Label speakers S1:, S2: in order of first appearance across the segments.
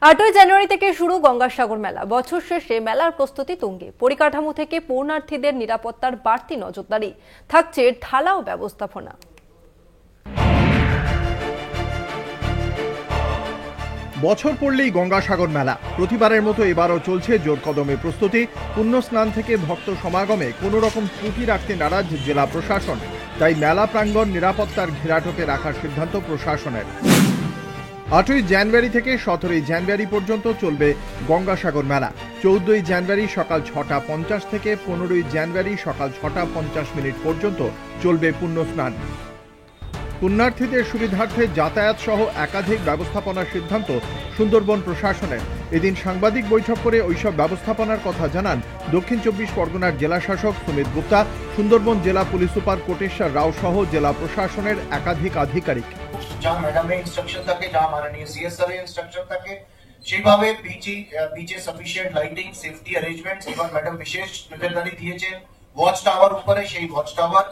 S1: 8ই জানুয়ারি থেকে শুরু গঙ্গাসাগর মেলা। বছর শেষে মেলার প্রস্তুতি তুঙ্গে। পরিকাঠামো থেকে পূর্ণার্থীদের নিরাপত্তার বাড়তি নজরদারি, থাকছে ঢালাও ব্যবস্থাপনা।
S2: বছর পড়লেই গঙ্গাসাগর মেলা। প্রতিবারের মতো এবারও চলছে জোর কদমে প্রস্তুতি। পুণ্য স্নান থেকে ভক্ত সমাগমে কোনো রকম ত্রুটি রাখতে নারাজ জেলা প্রশাসন। তাই মেলা প্রাঙ্গণ নিরাপত্তার ঘেরাটোপে রাখার সিদ্ধান্ত প্রশাসনের। 8ই জানুয়ারি থেকে 17ই জানুয়ারি পর্যন্ত চলবে গঙ্গাসাগর মেলা। 14ই জানুয়ারি সকাল 6:50 থেকে 15ই জানুয়ারি সকাল 6:50 পর্যন্ত চলবে পুণ্য স্নান। পুণ্যার্থীদের সুবিধার্থে যাতায়াত সহ একাধিক ব্যবস্থাপনার সিদ্ধান্ত সুন্দরবন প্রশাসনের। এদিন সাংবাদিক বৈঠক করে ওইসব ব্যবস্থাপনার কথা জানান দক্ষিণ 24 পরগনার জেলা শাসক সুমিত গুপ্তা, সুন্দরবন জেলা পুলিশ সুপার কোটেশ্বর রাও সহ জেলা প্রশাসনের একাধিক আধিকারিক।
S3: যা ম্যাডামের ইনস্ট্রাকশন থাকে, যা মাননীয় সিএসআর এর ইনস্ট্রাকশন থাকে, সেইভাবে বিচে সাফিসিয়েন্ট লাইটিং, সেফটি অ্যারেঞ্জমেন্টস, এবার ম্যাডাম বিশেষ নজরদারি দিয়েছেন ওয়াচ টাওয়ার উপরে। সেই ওয়াচ টাওয়ার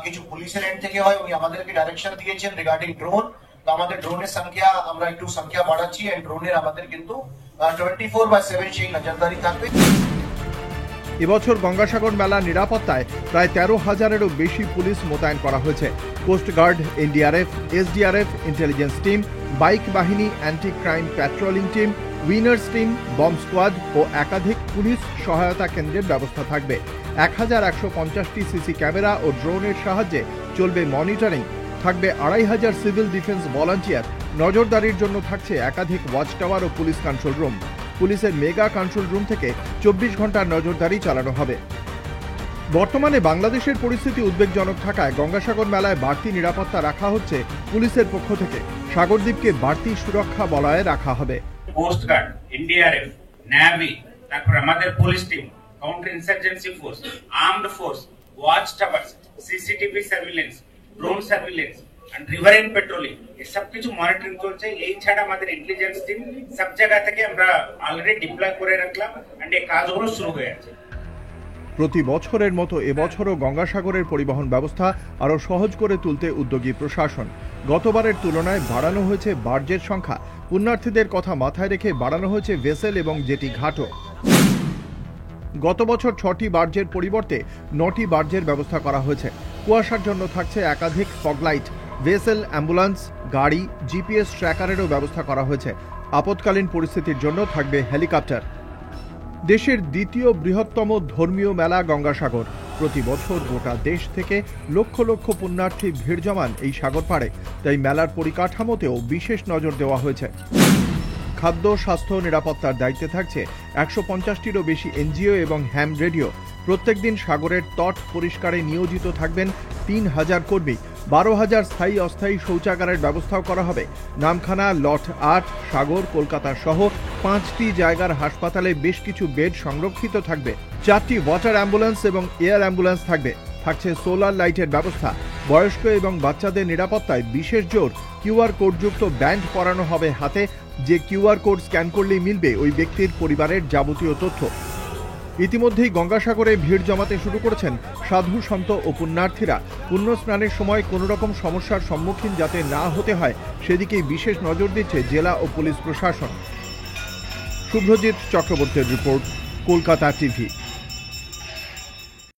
S3: কিছু পুলিশের এন্ড থেকে হয়, উনি আমাদেরকে ডাইরেকশন দিয়েছেন রিগার্ডিং ড্রোন। তো আমাদের ড্রোনের সংখ্যা আমরা একটু বাড়াচ্ছি, এন্ড ড্রোনের আমাদের কিন্তু 24/7 সেই নজরদারি থাকবে।
S2: এবছর গঙ্গাসাগর মেলা নিরাপত্তায় প্রায় 13,000-এরও বেশি পুলিশ মোতায়েন করা হয়েছে। Coastguard, NDRF, SDRF, intelligence team, bike বাহিনী, anti crime patrolling team, winners team, bomb squad ও একাধিক পুলিশ সহায়তা কেন্দ্রের ব্যবস্থা থাকবে। 1150টি সিসি ক্যামেরা ও ড্রোনের সাহায্যে চলবে মনিটরিং। থাকবে 2500 সিভিল ডিফেন্স ভলান্টিয়ার। নজরদারির জন্য থাকছে একাধিক ওয়াচ টাওয়ার ও পুলিশ কন্ট্রোল রুম। পুলিশের মেগা কন্ট্রোল রুম থেকে 24 ঘন্টার নজরদারি চালানো হবে। বর্তমানে বাংলাদেশের পরিস্থিতি উদ্বেগজনক থাকায় গঙ্গাসাগর মেলায় বাড়তি নিরাপত্তা রাখা হচ্ছে পুলিশের পক্ষ থেকে। সাগরদ্বীপকে বাড়তি সুরক্ষা বলয়ে রাখা হবে।
S4: কোস্টগার্ড, এনডিআরএফ, নেভি, তারপর আমাদের police team, counter insurgency force, armed force, watch towers, CCTV surveillance, drone surveillance and riverine patrolling, এই সব কিছু মনিটরিং চলছে। এই ছাড়া আমাদের ইন্টেলিজেন্স টিম সব জায়গা থেকে আমরা অলরেডি ডিপ্লয় করে রাখলাম, এন্ড এই কাজগুলো শুরু হয়ে আছে।
S2: প্রতি বছরের মতো এবছরও গঙ্গাসাগরের পরিবহন ব্যবস্থা আরও সহজ করে তুলতে উদ্যোগী প্রশাসন। গতবারের তুলনায় বাড়ানো হয়েছে বার্জের সংখ্যা। পুণ্যার্থীদের কথা মাথায় রেখে বাড়ানো হয়েছে ভেসেল এবং জেটি ঘাটও। গত বছর 6টি বার্জের পরিবর্তে 9টি বার্জের ব্যবস্থা করা হয়েছে। কুয়াশার জন্য থাকছে একাধিক ফগলাইট, ভেসেল, অ্যাম্বুলেন্স, গাড়ি, জিপিএস ট্র্যাকারেরও ব্যবস্থা করা হয়েছে। আপৎকালীন পরিস্থিতির জন্য থাকবে হেলিকপ্টার। দেশের দ্বিতীয় বৃহত্তম ধর্মীয় মেলা গঙ্গাসাগর। প্রতি বছর গোটা দেশ থেকে লক্ষ লক্ষ পুণ্যার্থী ভিড় জমান এই সাগর পাড়ে। তাই মেলার পরিকাঠামোতেও বিশেষ নজর দেওয়া হয়েছে। খাদ্য, স্বাস্থ্য, নিরাপত্তার দায়িত্বে থাকছে 150টিরও বেশি এনজিও এবং হ্যাম রেডিও। প্রত্যেকদিন সাগরের তট পরিষ্কারে নিয়োজিত থাকবেন 3000 কর্মী। 12,000 স্থায়ী অস্থায়ী শৌচাগারের ব্যবস্থাও করা হবে। নামখানা, লট 8, সাগর, কলকাতা সহ 5টি জায়গার হাসপাতালে বেশ কিছু বেড সংরক্ষিত থাকবে। 4টি ওয়াটার অ্যাম্বুলেন্স এবং এয়ার অ্যাম্বুলেন্স থাকবে। থাকছে সোলার লাইটের ব্যবস্থা। বয়স্ক এবং বাচ্চাদের নিরাপত্তায় বিশেষ জোর। কিউআর কোডযুক্ত ব্যান্ড পরানো হবে হাতে। যে কিউআর কোড স্ক্যান করলেই মিলবে ওই ব্যক্তির পরিবারের যাবতীয় তথ্য। ইতিমধ্যেই গঙ্গাসাগরে ভিড় জমাতে শুরু করেছেন সাধু, সন্ত ও পুণ্যার্থীরা। পুণ্য স্নানের সময় কোনো রকম সমস্যার সম্মুখীন যাতে না হতে হয় সেদিকেই বিশেষ নজর দিচ্ছে জেলা ও পুলিশ প্রশাসন। শুভ্রজিৎ চক্রবর্তীর রিপোর্ট, কলকাতা টিভি।